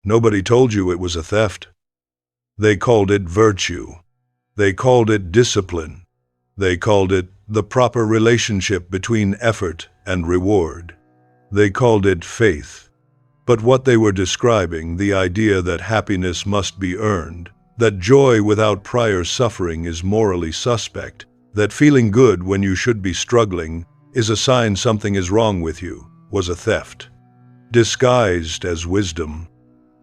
Nobody told you it was a theft. They called it virtue. They called it discipline. They called it the proper relationship between effort and reward. They called it faith. But what they were describing, the idea that happiness must be earned, that joy without prior suffering is morally suspect, that feeling good when you should be struggling is a sign something is wrong with you, was a theft. Disguised as wisdom.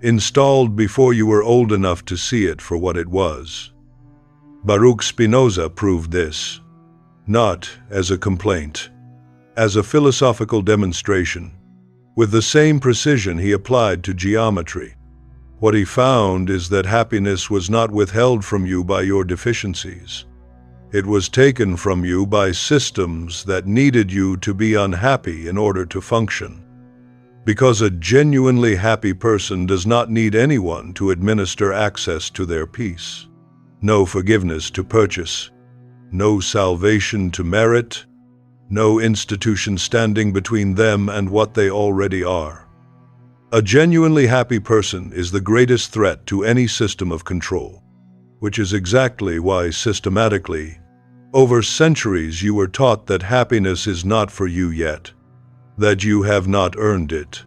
Installed before you were old enough to see it for what it was. Baruch Spinoza proved this, not as a complaint, as a philosophical demonstration, with the same precision he applied to geometry. What he found is that happiness was not withheld from you by your deficiencies. It was taken from you by systems that needed you to be unhappy in order to function. Because a genuinely happy person does not need anyone to administer access to their peace. No forgiveness to purchase. No salvation to merit. No institution standing between them and what they already are. A genuinely happy person is the greatest threat to any system of control, which is exactly why systematically, over centuries you were taught that happiness is not for you yet, that you have not earned it,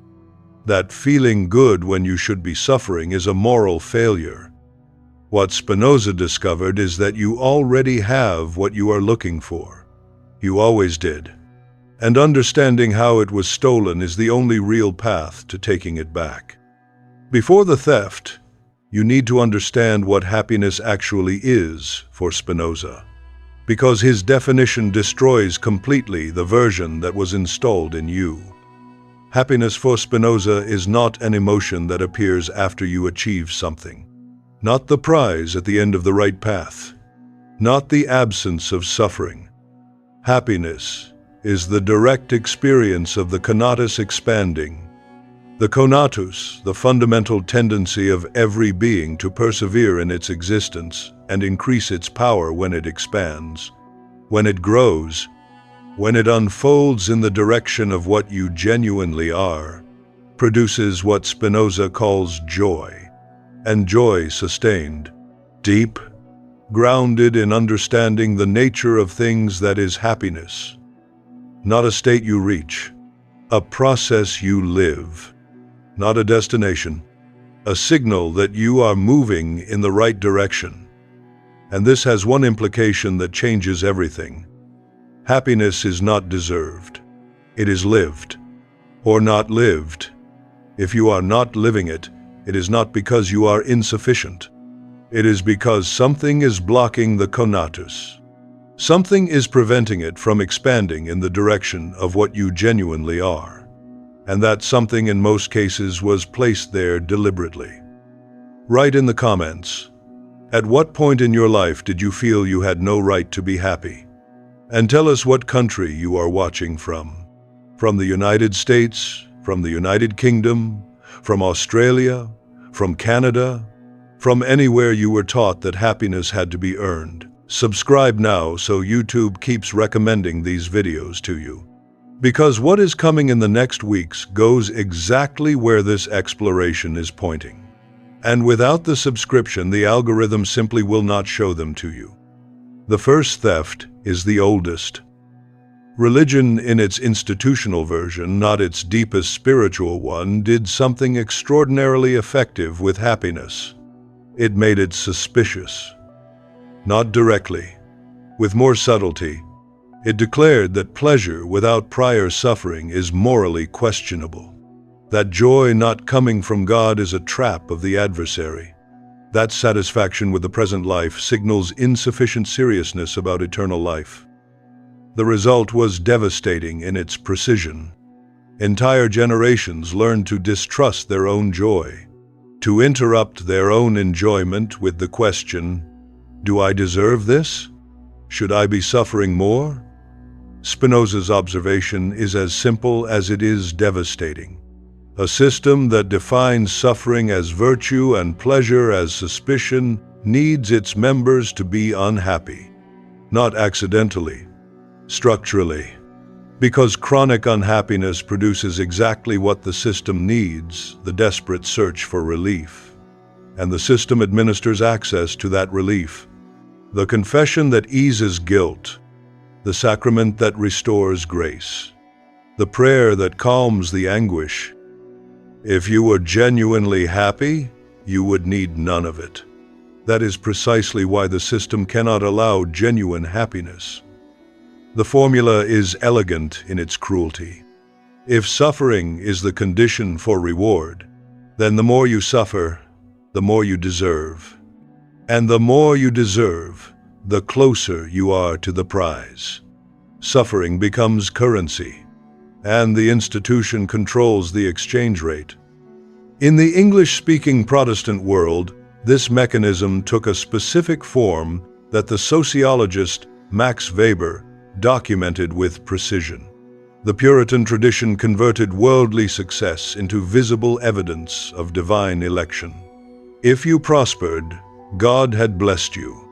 that feeling good when you should be suffering is a moral failure. What Spinoza discovered is that you already have what you are looking for. You always did. And understanding how it was stolen is the only real path to taking it back. Before the theft, you need to understand what happiness actually is for Spinoza, because his definition destroys completely the version that was installed in you. Happiness for Spinoza is not an emotion that appears after you achieve something, not the prize at the end of the right path, not the absence of suffering. Happiness is the direct experience of the conatus expanding. The conatus, the fundamental tendency of every being to persevere in its existence and increase its power when it expands, when it grows, when it unfolds in the direction of what you genuinely are, produces what Spinoza calls joy, and joy sustained, deep, grounded in understanding the nature of things that is happiness. Not a state you reach, a process you live, not a destination, a signal that you are moving in the right direction. And this has one implication that changes everything. Happiness is not deserved. It is lived, or not lived. If you are not living it, it is not because you are insufficient. It is because something is blocking the conatus. Something is preventing it from expanding in the direction of what you genuinely are. And that something in most cases was placed there deliberately. Write in the comments, at what point in your life did you feel you had no right to be happy? And tell us what country you are watching from. From the United States, from the United Kingdom, from Australia, from Canada, from anywhere you were taught that happiness had to be earned. Subscribe now so YouTube keeps recommending these videos to you. Because what is coming in the next weeks goes exactly where this exploration is pointing. And without the subscription, the algorithm simply will not show them to you. The first theft is the oldest. Religion in its institutional version, not its deepest spiritual one, did something extraordinarily effective with happiness. It made it suspicious. Not directly, with more subtlety, it declared that pleasure without prior suffering is morally questionable, that joy not coming from God is a trap of the adversary, that satisfaction with the present life signals insufficient seriousness about eternal life. The result was devastating in its precision. Entire generations learned to distrust their own joy, to interrupt their own enjoyment with the question, do I deserve this? Should I be suffering more? Spinoza's observation is as simple as it is devastating. A system that defines suffering as virtue and pleasure as suspicion needs its members to be unhappy, not accidentally, structurally, Because chronic unhappiness produces exactly what the system needs, the desperate search for relief. And the system administers access to that relief. The confession that eases guilt, the sacrament that restores grace, the prayer that calms the anguish. If you were genuinely happy, you would need none of it. That is precisely why the system cannot allow genuine happiness. The formula is elegant in its cruelty. If suffering is the condition for reward, then the more you suffer, the more you deserve. And the more you deserve, the closer you are to the prize. Suffering becomes currency, and the institution controls the exchange rate. In the English-speaking Protestant world, this mechanism took a specific form that the sociologist Max Weber documented with precision. The Puritan tradition converted worldly success into visible evidence of divine election. If you prospered, God had blessed you.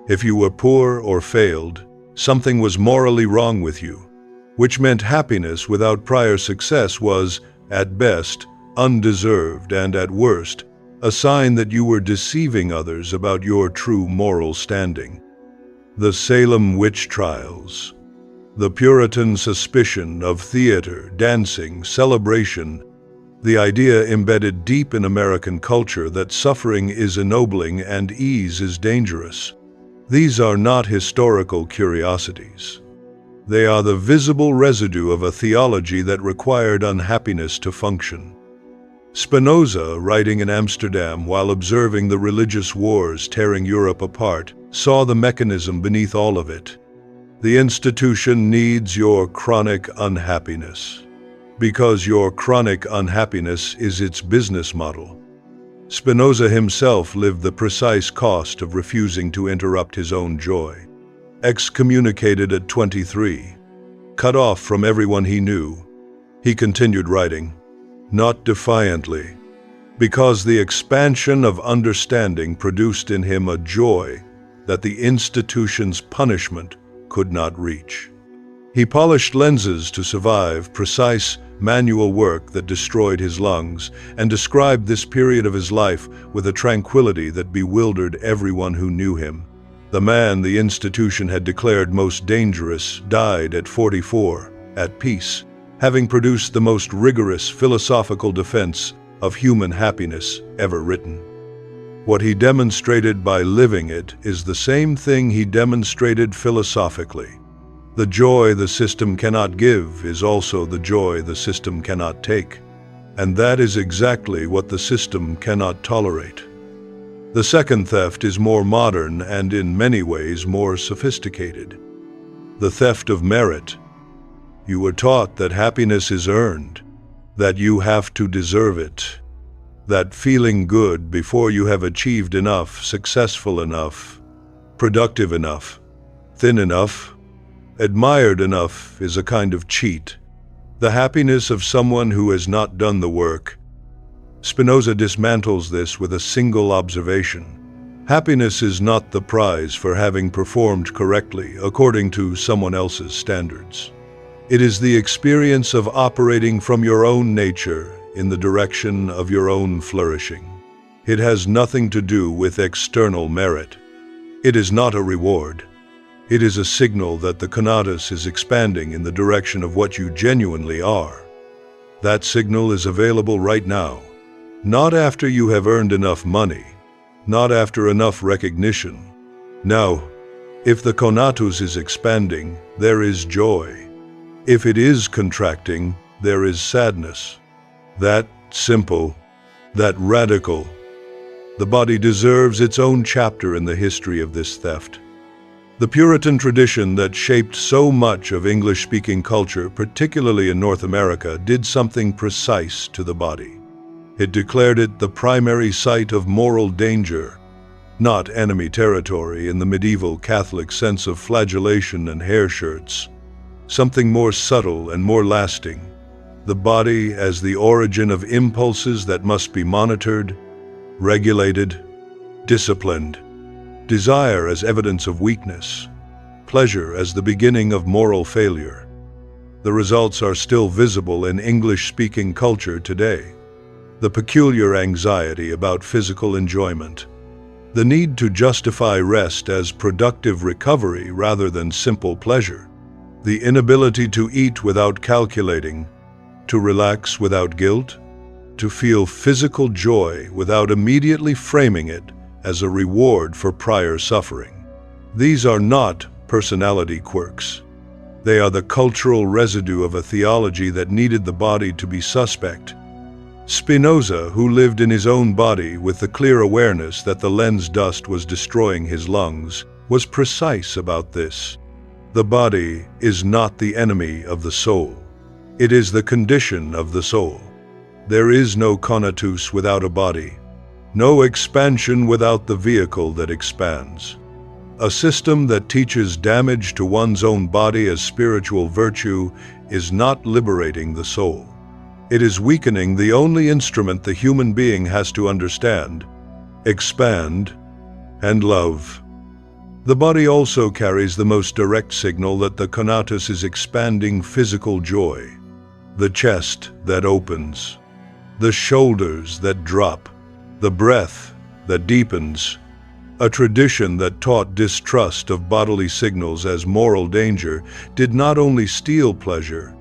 If you were poor or failed, something was morally wrong with you, which meant happiness without prior success was, at best, undeserved and at worst, a sign that you were deceiving others about your true moral standing. The Salem witch trials, the Puritan suspicion of theater, dancing, celebration, the idea embedded deep in American culture that suffering is ennobling and ease is dangerous. These are not historical curiosities. They are the visible residue of a theology that required unhappiness to function. Spinoza, writing in Amsterdam while observing the religious wars tearing Europe apart, saw the mechanism beneath all of it. The institution needs your chronic unhappiness, because your chronic unhappiness is its business model. Spinoza himself lived the precise cost of refusing to interrupt his own joy. Excommunicated at 23, cut off from everyone he knew, he continued writing, not defiantly, because the expansion of understanding produced in him a joy that the institution's punishment could not reach. He polished lenses to survive precise manual work that destroyed his lungs, and described this period of his life with a tranquility that bewildered everyone who knew him. The man the institution had declared most dangerous died at 44, at peace, having produced the most rigorous philosophical defense of human happiness ever written. What he demonstrated by living it is the same thing he demonstrated philosophically. The joy the system cannot give is also the joy the system cannot take. And that is exactly what the system cannot tolerate. The second theft is more modern and in many ways more sophisticated. The theft of merit. You were taught that happiness is earned, that you have to deserve it, that feeling good before you have achieved enough, successful enough, productive enough, thin enough, admired enough is a kind of cheat, the happiness of someone who has not done the work. Spinoza dismantles this with a single observation. Happiness is not the prize for having performed correctly according to someone else's standards. It is the experience of operating from your own nature in the direction of your own flourishing. It has nothing to do with external merit. It is not a reward. It is a signal that the conatus is expanding in the direction of what you genuinely are. That signal is available right now, not after you have earned enough money, not after enough recognition. Now, if the conatus is expanding, there is joy. If it is contracting, there is sadness. That simple, that radical. The body deserves its own chapter in the history of this theft. The Puritan tradition that shaped so much of English-speaking culture, particularly in North America, did something precise to the body. It declared it the primary site of moral danger, not enemy territory in the medieval Catholic sense of flagellation and hair shirts. Something more subtle and more lasting. The body as the origin of impulses that must be monitored, regulated, disciplined. Desire as evidence of weakness, pleasure as the beginning of moral failure. The results are still visible in English-speaking culture today. The peculiar anxiety about physical enjoyment. The need to justify rest as productive recovery rather than simple pleasure. The inability to eat without calculating, to relax without guilt, to feel physical joy without immediately framing it as a reward for prior suffering. These are not personality quirks. They are the cultural residue of a theology that needed the body to be suspect. Spinoza, who lived in his own body with the clear awareness that the lens dust was destroying his lungs, was precise about this. The body is not the enemy of the soul. It is the condition of the soul. There is no conatus without a body, no expansion without the vehicle that expands. A system that teaches damage to one's own body as spiritual virtue is not liberating the soul. It is weakening the only instrument the human being has to understand, expand, and love. The body also carries the most direct signal that the conatus is expanding physical joy. The chest that opens, the shoulders that drop, the breath that deepens. A tradition that taught distrust of bodily signals as moral danger did not only steal pleasure,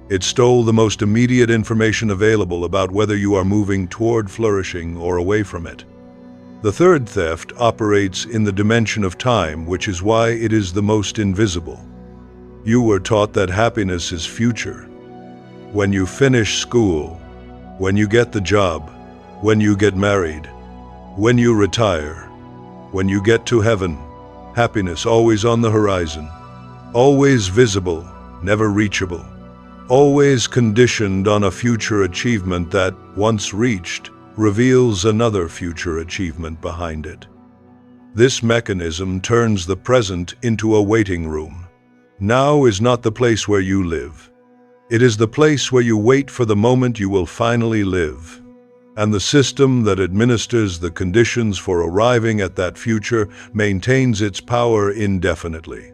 it stole the most immediate information available about whether you are moving toward flourishing or away from it. The third theft operates in the dimension of time, which is why it is the most invisible. You were taught that happiness is future. When you finish school, when you get the job, when you get married, when you retire, when you get to heaven, happiness always on the horizon, always visible, never reachable, always conditioned on a future achievement that, once reached, reveals another future achievement behind it. This mechanism turns the present into a waiting room. Now is not the place where you live. It is the place where you wait for the moment you will finally live. And the system that administers the conditions for arriving at that future maintains its power indefinitely.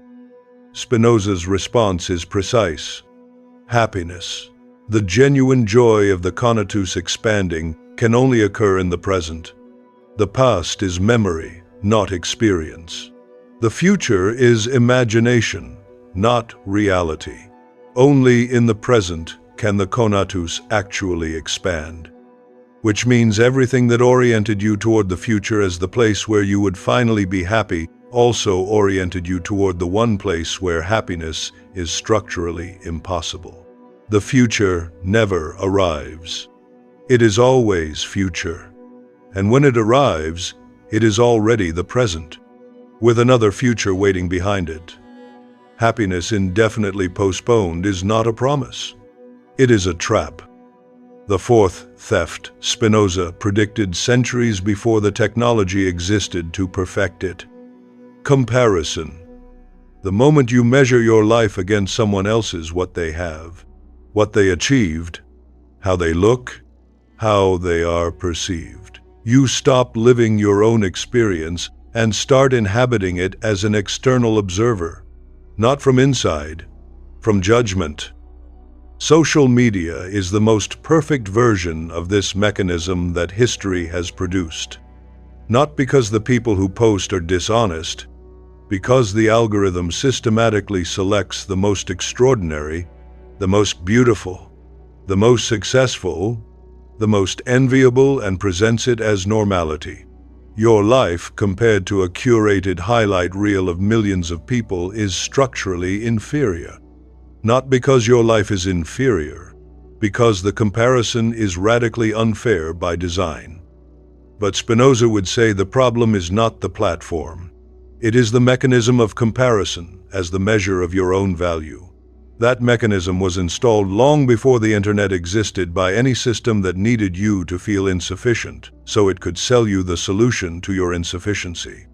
Spinoza's response is precise. Happiness, the genuine joy of the conatus expanding, can only occur in the present. The past is memory, not experience. The future is imagination, not reality. Only in the present can the conatus actually expand. Which means everything that oriented you toward the future as the place where you would finally be happy also oriented you toward the one place where happiness is structurally impossible. The future never arrives. It is always future. And when it arrives, it is already the present, with another future waiting behind it. Happiness indefinitely postponed is not a promise. It is a trap. The fourth theft Spinoza predicted centuries before the technology existed to perfect it. Comparison. The moment you measure your life against someone else's, what they have, what they achieved, how they look, how they are perceived, you stop living your own experience and start inhabiting it as an external observer, not from inside, from judgment. Social media is the most perfect version of this mechanism that history has produced. Not because the people who post are dishonest, because the algorithm systematically selects the most extraordinary, the most beautiful, the most successful, the most enviable, and presents it as normality. Your life, compared to a curated highlight reel of millions of people, is structurally inferior. Not because your life is inferior, because the comparison is radically unfair by design. But Spinoza would say the problem is not the platform. It is the mechanism of comparison as the measure of your own value. That mechanism was installed long before the internet existed by any system that needed you to feel insufficient, so it could sell you the solution to your insufficiency.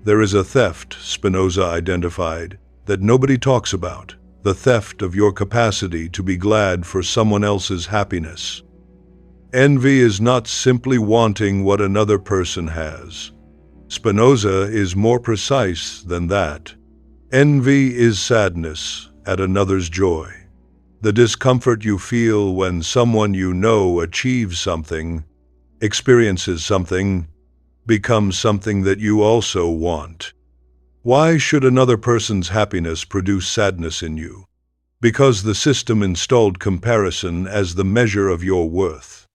There is a theft, Spinoza identified, that nobody talks about. The theft of your capacity to be glad for someone else's happiness. Envy is not simply wanting what another person has. Spinoza is more precise than that. Envy is sadness at another's joy. The discomfort you feel when someone you know achieves something, experiences something, becomes something that you also want. Why should another person's happiness produce sadness in you? Because the system installed comparison as the measure of your worth.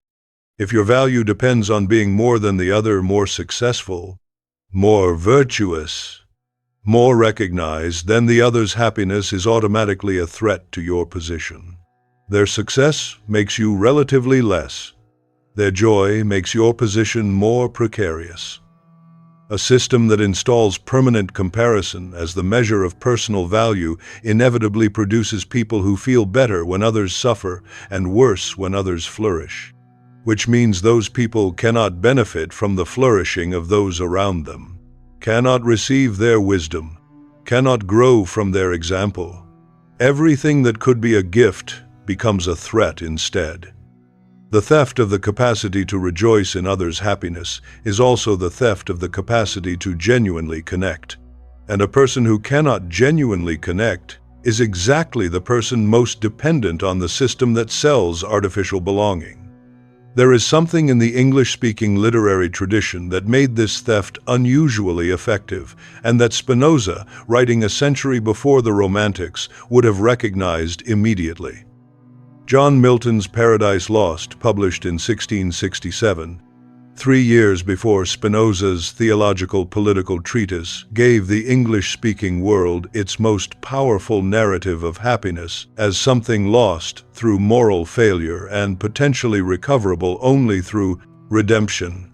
If your value depends on being more than the other, more successful, more virtuous, more recognized, then the other's happiness is automatically a threat to your position. Their success makes you relatively less. Their joy makes your position more precarious. A system that installs permanent comparison as the measure of personal value inevitably produces people who feel better when others suffer and worse when others flourish, which means those people cannot benefit from the flourishing of those around them, cannot receive their wisdom, cannot grow from their example. Everything that could be a gift becomes a threat instead. The theft of the capacity to rejoice in others' happiness is also the theft of the capacity to genuinely connect. And a person who cannot genuinely connect is exactly the person most dependent on the system that sells artificial belonging. There is something in the English-speaking literary tradition that made this theft unusually effective, and that Spinoza, writing a century before the Romantics, would have recognized immediately. John Milton's Paradise Lost, published in 1667, 3 years before Spinoza's theological political treatise, gave the English-speaking world its most powerful narrative of happiness as something lost through moral failure and potentially recoverable only through redemption.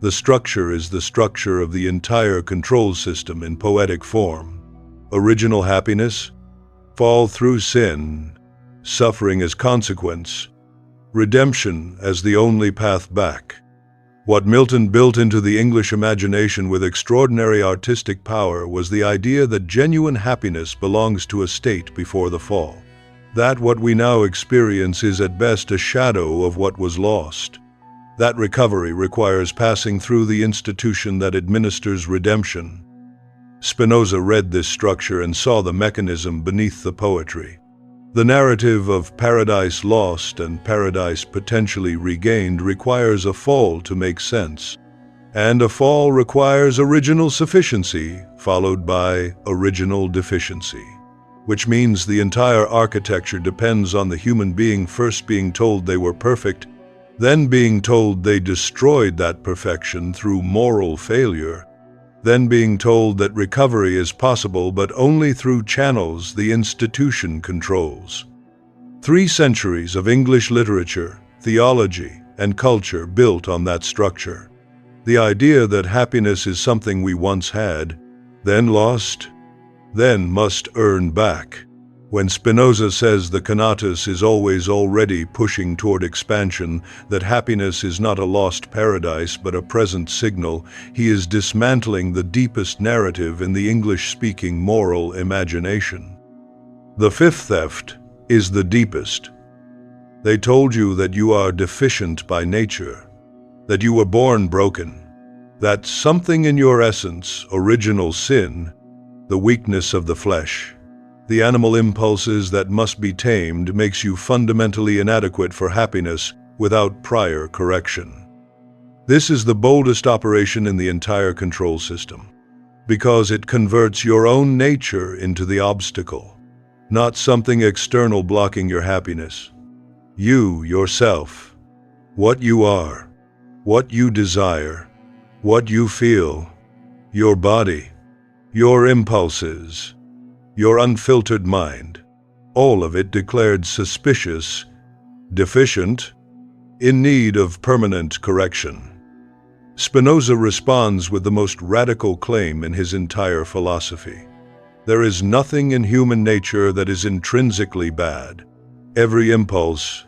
The structure is the structure of the entire control system in poetic form. Original happiness, fall through sin, suffering as consequence, redemption as the only path back. What Milton built into the English imagination with extraordinary artistic power was the idea that genuine happiness belongs to a state before the fall. That what we now experience is at best a shadow of what was lost. That recovery requires passing through the institution that administers redemption. Spinoza read this structure and saw the mechanism beneath the poetry. The narrative of paradise lost and paradise potentially regained requires a fall to make sense. And a fall requires original sufficiency, followed by original deficiency. Which means the entire architecture depends on the human being first being told they were perfect, then being told they destroyed that perfection through moral failure, then being told that recovery is possible but only through channels the institution controls. 3 centuries of English literature, theology, and culture built on that structure. The idea that happiness is something we once had, then lost, then must earn back. When Spinoza says the conatus is always already pushing toward expansion, that happiness is not a lost paradise but a present signal, he is dismantling the deepest narrative in the English-speaking moral imagination. The 5th theft is the deepest. They told you that you are deficient by nature, that you were born broken, that something in your essence, original sin, the weakness of the flesh, the animal impulses that must be tamed, makes you fundamentally inadequate for happiness without prior correction. This is the boldest operation in the entire control system, because it converts your own nature into the obstacle, not something external blocking your happiness. You, yourself, what you are, what you desire, what you feel, your body, your impulses, your unfiltered mind, all of it declared suspicious, deficient, in need of permanent correction. Spinoza responds with the most radical claim in his entire philosophy. There is nothing in human nature that is intrinsically bad. Every impulse,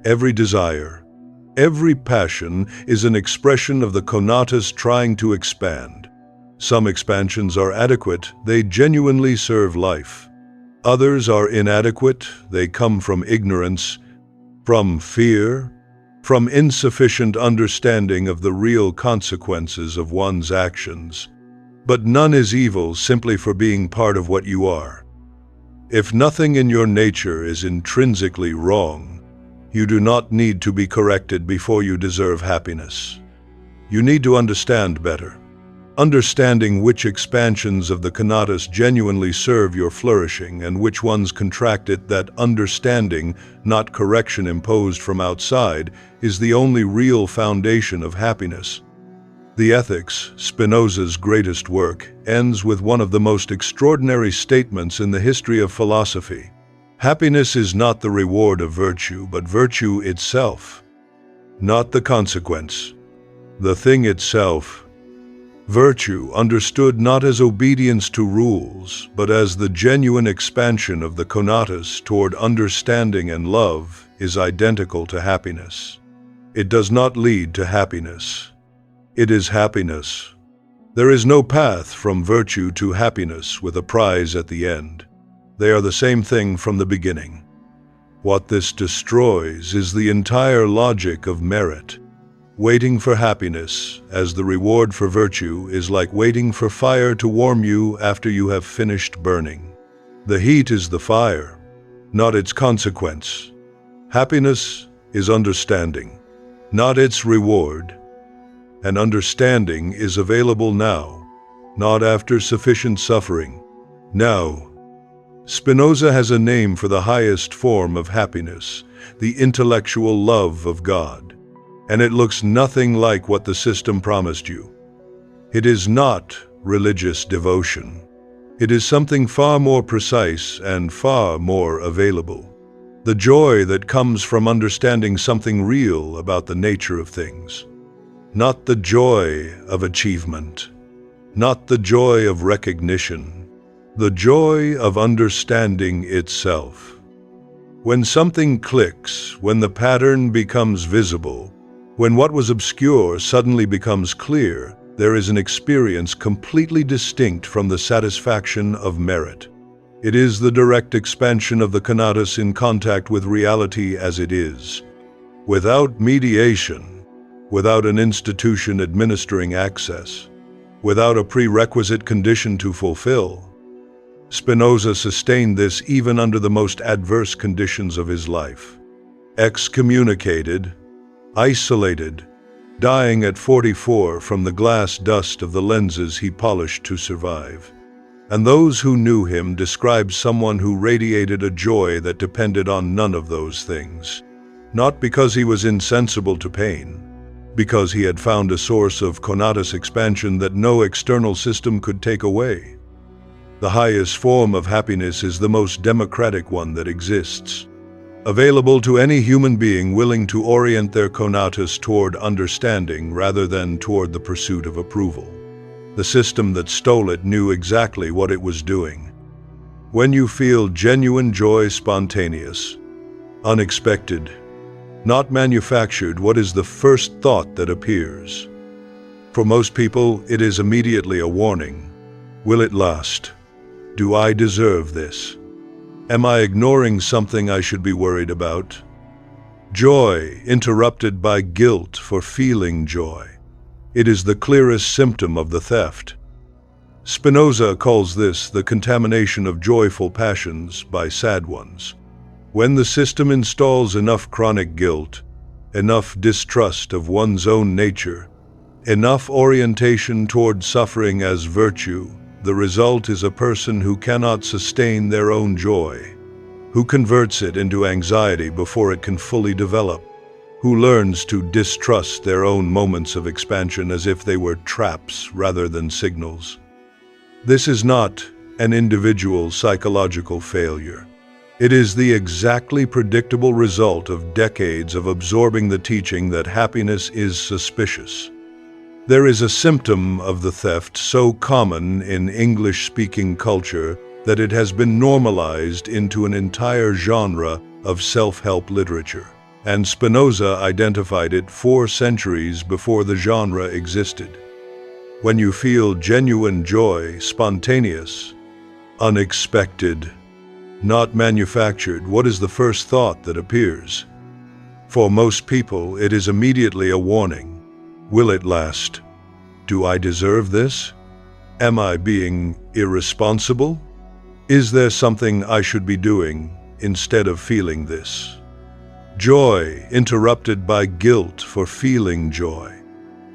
every desire, every passion is an expression of the conatus trying to expand. Some expansions are adequate, they genuinely serve life. Others are inadequate, they come from ignorance, from fear, from insufficient understanding of the real consequences of one's actions. But none is evil simply for being part of what you are. If nothing in your nature is intrinsically wrong, you do not need to be corrected before you deserve happiness. You need to understand better. Understanding which expansions of the conatus genuinely serve your flourishing and which ones contract it, that understanding, not correction imposed from outside, is the only real foundation of happiness. The Ethics, Spinoza's greatest work, ends with one of the most extraordinary statements in the history of philosophy. Happiness is not the reward of virtue, but virtue itself. Not the consequence, the thing itself. Virtue, understood not as obedience to rules, but as the genuine expansion of the conatus toward understanding and love, is identical to happiness. It does not lead to happiness. It is happiness. There is no path from virtue to happiness with a prize at the end. They are the same thing from the beginning. What this destroys is the entire logic of merit. Waiting for happiness as the reward for virtue is like waiting for fire to warm you after you have finished burning. The heat is the fire, not its consequence. Happiness is understanding, not its reward. And understanding is available now, not after sufficient suffering. Now, Spinoza has a name for the highest form of happiness, the intellectual love of God. And it looks nothing like what the system promised you. It is not religious devotion. It is something far more precise and far more available. The joy that comes from understanding something real about the nature of things. Not the joy of achievement. Not the joy of recognition. The joy of understanding itself. When something clicks, when the pattern becomes visible, when what was obscure suddenly becomes clear, there is an experience completely distinct from the satisfaction of merit. It is the direct expansion of the conatus in contact with reality as it is. Without mediation, without an institution administering access, without a prerequisite condition to fulfill. Spinoza sustained this even under the most adverse conditions of his life. Excommunicated, isolated, dying at 44 from the glass dust of the lenses he polished to survive. And those who knew him described someone who radiated a joy that depended on none of those things. Not because he was insensible to pain, because he had found a source of conatus expansion that no external system could take away. The highest form of happiness is the most democratic one that exists. Available to any human being willing to orient their conatus toward understanding rather than toward the pursuit of approval. The system that stole it knew exactly what it was doing. When you feel genuine joy, spontaneous, unexpected, not manufactured, what is the first thought that appears? For most people, it is immediately a warning. Will it last? Do I deserve this? Am I ignoring something I should be worried about? Joy interrupted by guilt for feeling joy. It is the clearest symptom of the theft. Spinoza calls this the contamination of joyful passions by sad ones. When the system installs enough chronic guilt, enough distrust of one's own nature, enough orientation toward suffering as virtue, the result is a person who cannot sustain their own joy, who converts it into anxiety before it can fully develop, who learns to distrust their own moments of expansion as if they were traps rather than signals. This is not an individual psychological failure. It is the exactly predictable result of decades of absorbing the teaching that happiness is suspicious. There is a symptom of the theft so common in English-speaking culture that it has been normalized into an entire genre of self-help literature, and Spinoza identified it 4 centuries before the genre existed. When you feel genuine joy, spontaneous, unexpected, not manufactured, what is the first thought that appears? For most people, it is immediately a warning. Will it last? Do I deserve this? Am I being irresponsible? Is there something I should be doing instead of feeling this? Joy interrupted by guilt for feeling joy.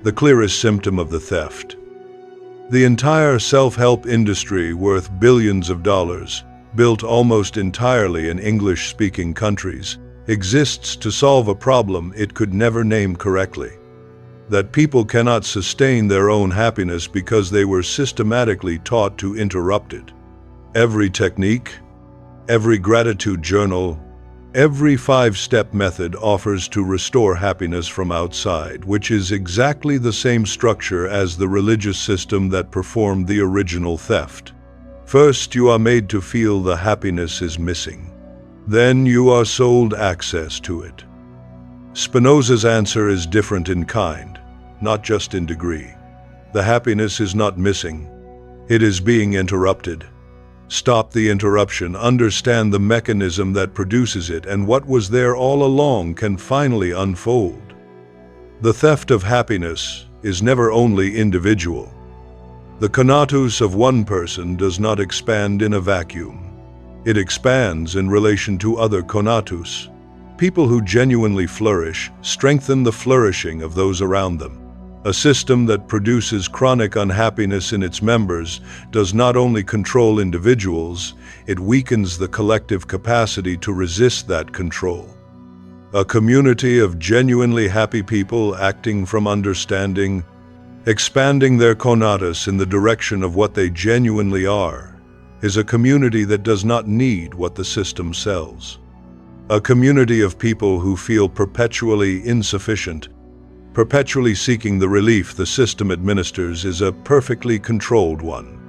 The clearest symptom of the theft. The entire self-help industry, worth billions of dollars, built almost entirely in English-speaking countries, exists to solve a problem it could never name correctly. That people cannot sustain their own happiness because they were systematically taught to interrupt it. Every technique, every gratitude journal, every 5-step method offers to restore happiness from outside, which is exactly the same structure as the religious system that performed the original theft. First, you are made to feel the happiness is missing. Then you are sold access to it. Spinoza's answer is different in kind, not just in degree. The happiness is not missing. It is being interrupted. Stop the interruption, understand the mechanism that produces it, and what was there all along can finally unfold. The theft of happiness is never only individual. The conatus of one person does not expand in a vacuum. It expands in relation to other conatus. People who genuinely flourish strengthen the flourishing of those around them. A system that produces chronic unhappiness in its members does not only control individuals, it weakens the collective capacity to resist that control. A community of genuinely happy people acting from understanding, expanding their conatus in the direction of what they genuinely are, is a community that does not need what the system sells. A community of people who feel perpetually insufficient, perpetually seeking the relief the system administers, is a perfectly controlled one.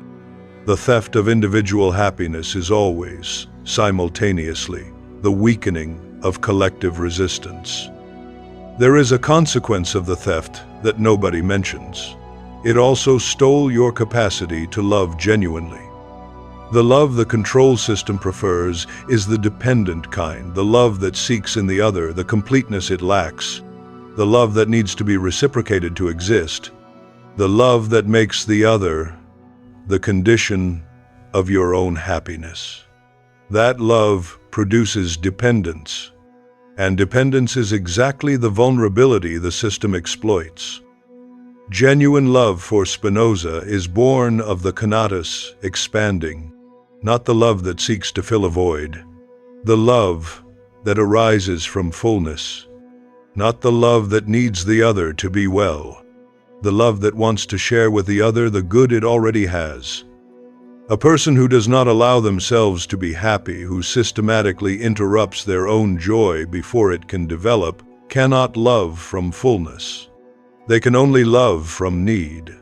The theft of individual happiness is always, simultaneously, the weakening of collective resistance. There is a consequence of the theft that nobody mentions. It also stole your capacity to love genuinely. The love the control system prefers is the dependent kind, the love that seeks in the other the completeness it lacks, the love that needs to be reciprocated to exist, the love that makes the other the condition of your own happiness. That love produces dependence, and dependence is exactly the vulnerability the system exploits. Genuine love for Spinoza is born of the conatus expanding, not the love that seeks to fill a void, the love that arises from fullness, not the love that needs the other to be well, the love that wants to share with the other the good it already has. A person who does not allow themselves to be happy, who systematically interrupts their own joy before it can develop, cannot love from fullness. They can only love from need.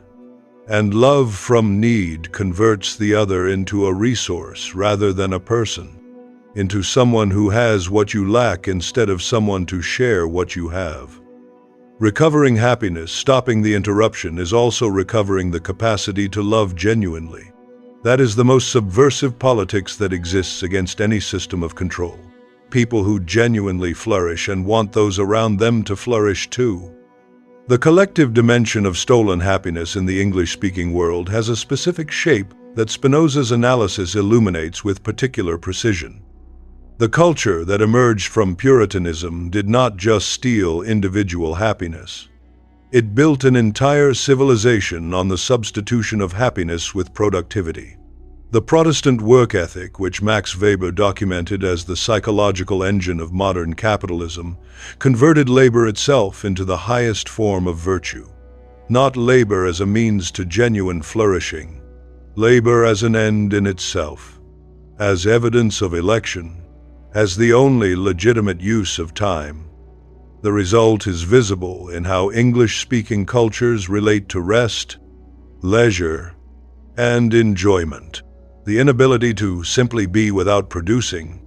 And love from need converts the other into a resource rather than a person, into someone who has what you lack instead of someone to share what you have. Recovering happiness, stopping the interruption, is also recovering the capacity to love genuinely. That is the most subversive politics that exists against any system of control. People who genuinely flourish and want those around them to flourish too. The collective dimension of stolen happiness in the English-speaking world has a specific shape that Spinoza's analysis illuminates with particular precision. The culture that emerged from Puritanism did not just steal individual happiness. It built an entire civilization on the substitution of happiness with productivity. The Protestant work ethic, which Max Weber documented as the psychological engine of modern capitalism, converted labor itself into the highest form of virtue. Not labor as a means to genuine flourishing, labor as an end in itself, as evidence of election, as the only legitimate use of time. The result is visible in how English-speaking cultures relate to rest, leisure, and enjoyment. The inability to simply be without producing,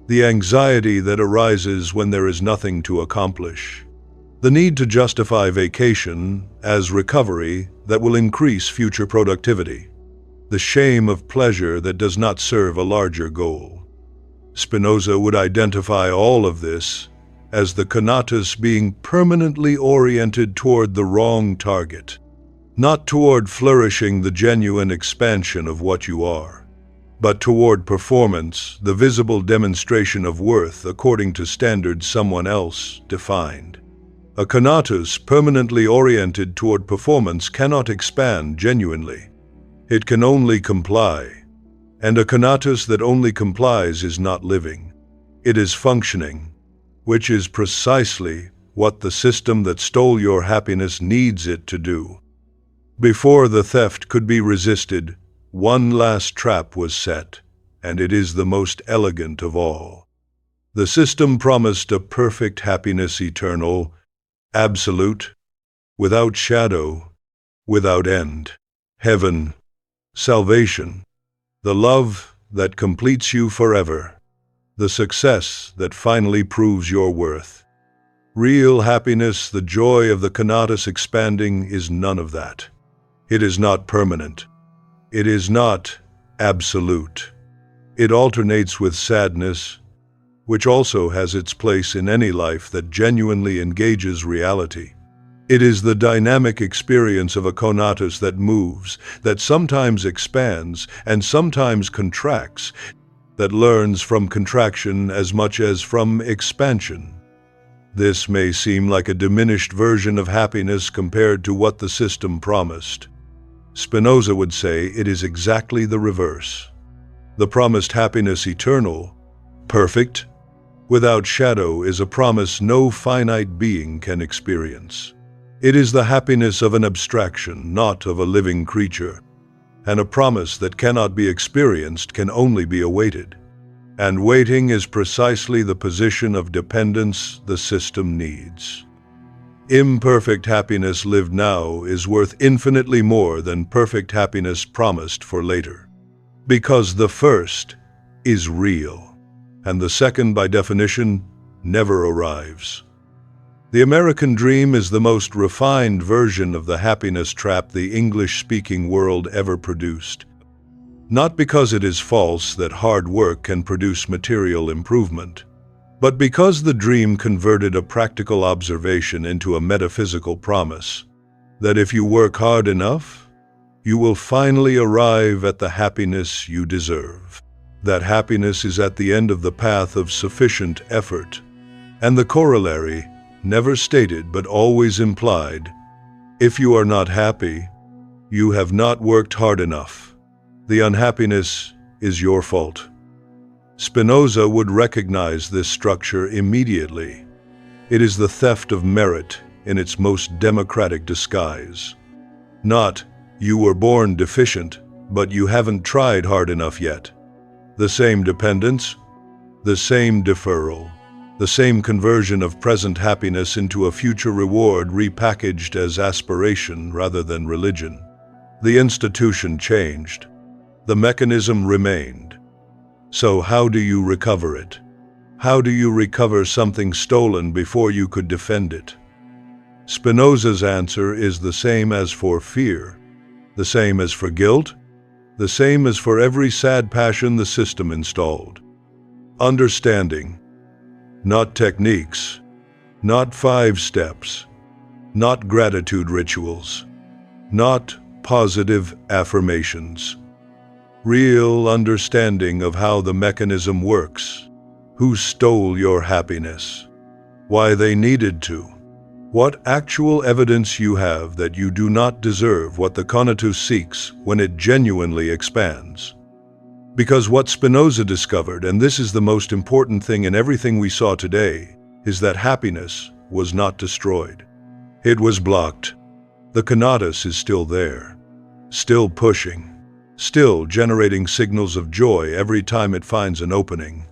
the anxiety that arises when there is nothing to accomplish, the need to justify vacation as recovery that will increase future productivity, the shame of pleasure that does not serve a larger goal. Spinoza would identify all of this as the conatus being permanently oriented toward the wrong target, not toward flourishing the genuine expansion of what you are. but toward performance, the visible demonstration of worth according to standards someone else defined. A conatus permanently oriented toward performance cannot expand genuinely. It can only comply. And a conatus that only complies is not living. It is functioning, which is precisely what the system that stole your happiness needs it to do. Before the theft could be resisted, one last trap was set, and it is the most elegant of all. The system promised a perfect happiness, eternal, absolute, without shadow, without end, heaven, salvation, the love that completes you forever, the success that finally proves your worth. Real happiness, the joy of the conatus expanding, is none of that. It is not permanent. It is not absolute. It alternates with sadness, which also has its place in any life that genuinely engages reality. It is the dynamic experience of a conatus that moves, that sometimes expands and sometimes contracts, that learns from contraction as much as from expansion. This may seem like a diminished version of happiness compared to what the system promised. Spinoza would say it is exactly the reverse. The promised happiness, eternal, perfect, without shadow, is a promise no finite being can experience. It is the happiness of an abstraction, not of a living creature, and a promise that cannot be experienced can only be awaited. And waiting is precisely the position of dependence the system needs. Imperfect happiness lived now is worth infinitely more than perfect happiness promised for later, because the first is real, and the second, by definition, never arrives. The American dream is the most refined version of the happiness trap the English-speaking world ever produced. Not because it is false that hard work can produce material improvement, but because the dream converted a practical observation into a metaphysical promise that if you work hard enough, you will finally arrive at the happiness you deserve. That happiness is at the end of the path of sufficient effort, and the corollary, never stated but always implied, if you are not happy, you have not worked hard enough. The unhappiness is your fault. Spinoza would recognize this structure immediately. It is the theft of merit in its most democratic disguise. Not, you were born deficient, but you haven't tried hard enough yet. The same dependence, the same deferral, the same conversion of present happiness into a future reward repackaged as aspiration rather than religion. The institution changed. The mechanism remained. So how do you recover it? How do you recover something stolen before you could defend it? Spinoza's answer is the same as for fear, the same as for guilt, the same as for every sad passion the system installed. Understanding, not techniques, not 5 steps, not gratitude rituals, not positive affirmations. Real understanding of how the mechanism works, who stole your happiness, why they needed to, what actual evidence you have that you do not deserve what the conatus seeks when it genuinely expands. Because what Spinoza discovered, and this is the most important thing in everything we saw today, is that happiness was not destroyed. It was blocked. The conatus is still there, still pushing, still generating signals of joy every time it finds an opening.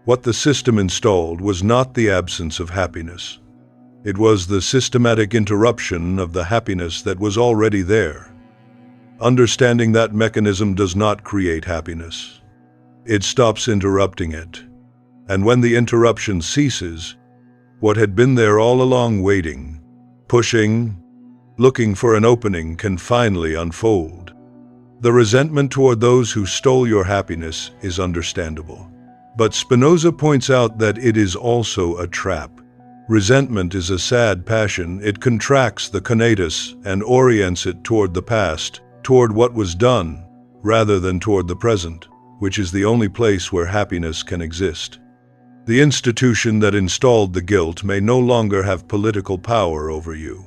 What the system installed was not the absence of happiness. It was the systematic interruption of the happiness that was already there. Understanding that mechanism does not create happiness. It stops interrupting it. And when the interruption ceases, what had been there all along, waiting, pushing, looking for an opening, can finally unfold. The resentment toward those who stole your happiness is understandable. But Spinoza points out that it is also a trap. Resentment is a sad passion. It contracts the conatus and orients it toward the past, toward what was done, rather than toward the present. which is the only place where happiness can exist. The institution that installed the guilt may no longer have political power over you.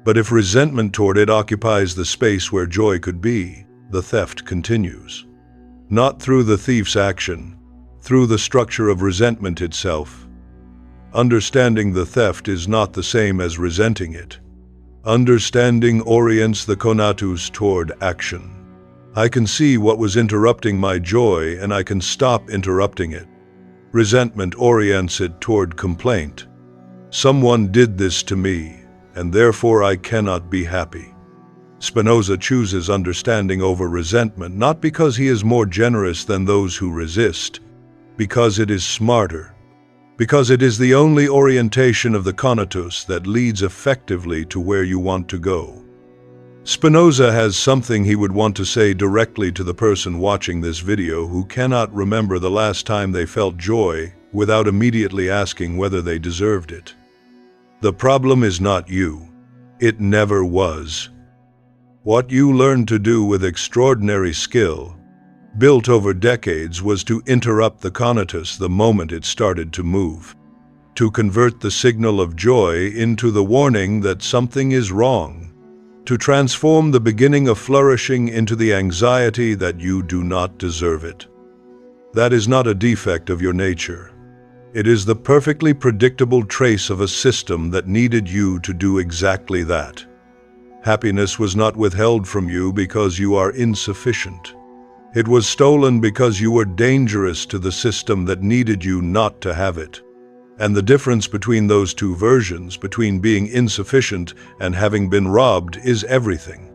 But if resentment toward it occupies the space where joy could be, the theft continues. Not through the thief's action, through the structure of resentment itself. Understanding the theft is not the same as resenting it. Understanding orients the conatus toward action. I can see what was interrupting my joy, and I can stop interrupting it. Resentment orients it toward complaint. Someone did this to me, and therefore I cannot be happy. Spinoza chooses understanding over resentment not because he is more generous than those who resist, because it is smarter, because it is the only orientation of the conatus that leads effectively to where you want to go. Spinoza has something he would want to say directly to the person watching this video who cannot remember the last time they felt joy without immediately asking whether they deserved it. The problem is not you. It never was. What you learned to do with extraordinary skill, built over decades, was to interrupt the conatus the moment it started to move, to convert the signal of joy into the warning that something is wrong, to transform the beginning of flourishing into the anxiety that you do not deserve it. That is not a defect of your nature. It is the perfectly predictable trace of a system that needed you to do exactly that. Happiness was not withheld from you because you are insufficient. It was stolen because you were dangerous to the system that needed you not to have it. And the difference between those two versions, between being insufficient and having been robbed, is everything.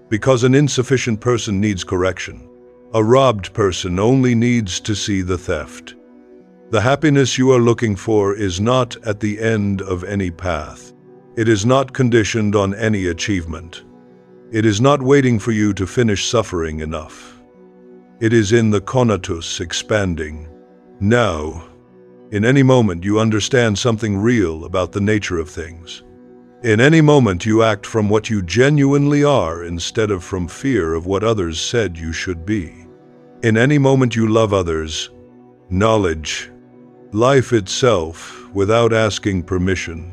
Because an insufficient person needs correction. A robbed person only needs to see the theft. The happiness you are looking for is not at the end of any path. It is not conditioned on any achievement. It is not waiting for you to finish suffering enough. It is in the conatus expanding. Now, in any moment you understand something real about the nature of things. In any moment you act from what you genuinely are instead of from fear of what others said you should be. In any moment you love others, knowledge, life itself, without asking permission.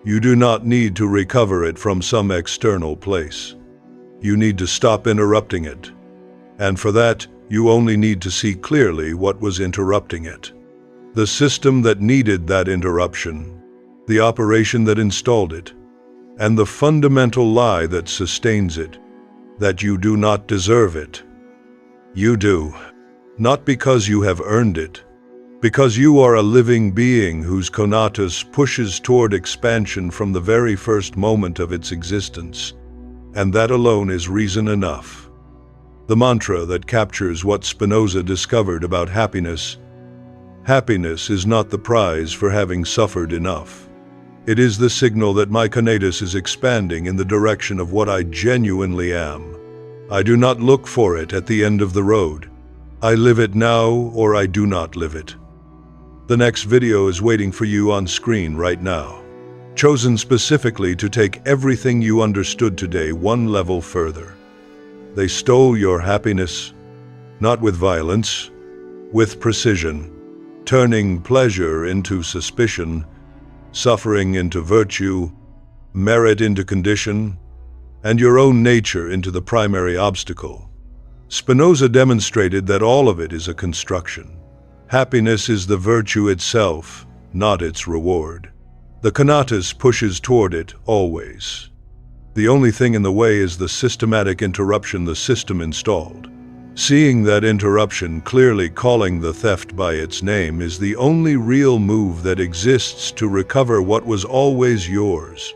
You do not need to recover it from some external place. You need to stop interrupting it. And for that, you only need to see clearly what was interrupting it. The system that needed that interruption, the operation that installed it, and the fundamental lie that sustains it, that you do not deserve it. You do, not because you have earned it, because you are a living being whose conatus pushes toward expansion from the very first moment of its existence, and that alone is reason enough. The mantra that captures what Spinoza discovered about happiness. Happiness is not the prize for having suffered enough. It is the signal that my conatus is expanding in the direction of what I genuinely am. I do not look for it at the end of the road. I live it now, or I do not live it. The next video is waiting for you on screen right now, chosen specifically to take everything you understood today one level further. They stole your happiness, not with violence, with precision, turning pleasure into suspicion, suffering into virtue, merit into condition, and your own nature into the primary obstacle. Spinoza demonstrated that all of it is a construction. Happiness is the virtue itself, not its reward. The conatus pushes toward it always. The only thing in the way is the systematic interruption the system installed. Seeing that interruption, clearly calling the theft by its name, is the only real move that exists to recover what was always yours.